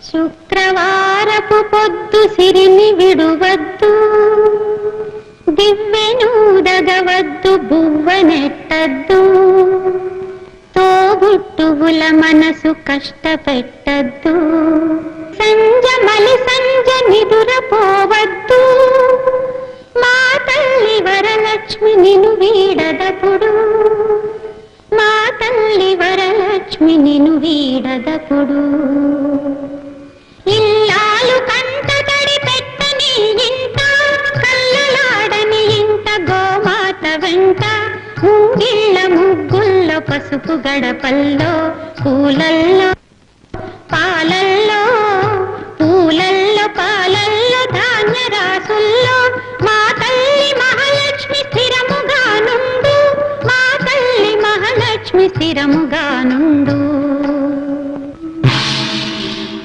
శుక్రవారపు పొద్దు సిరిని విడువద్దు, దివ్వెనూదగవద్దు, బువ్వనెట్టద్దు, తోబుట్టువుల మనసు కష్టపెట్టద్దు, సంజమలి సంజ నిదురపోవద్దు, మా తల్లి వరలక్ష్మి నిను వీడదపుడు, మా తల్లి వరలక్ష్మి నిను వీడదపుడు. ఇల్లాలు కంట తడి పెట్టని ఇంట, కళ్ళలాడని ఇంట, గోమాత వెంట, ముంగిళ్ళ ముగ్గుల్లో, పసుపు గడపల్లో, పూలల్లో పాలల్లో, పూలల్లో పాలల్లో, ధాన్య రాసుల్లో, మా తల్లి మహాలక్ష్మి స్థిరముగా నుండు, మా తల్లి మహాలక్ష్మి స్థిరముగా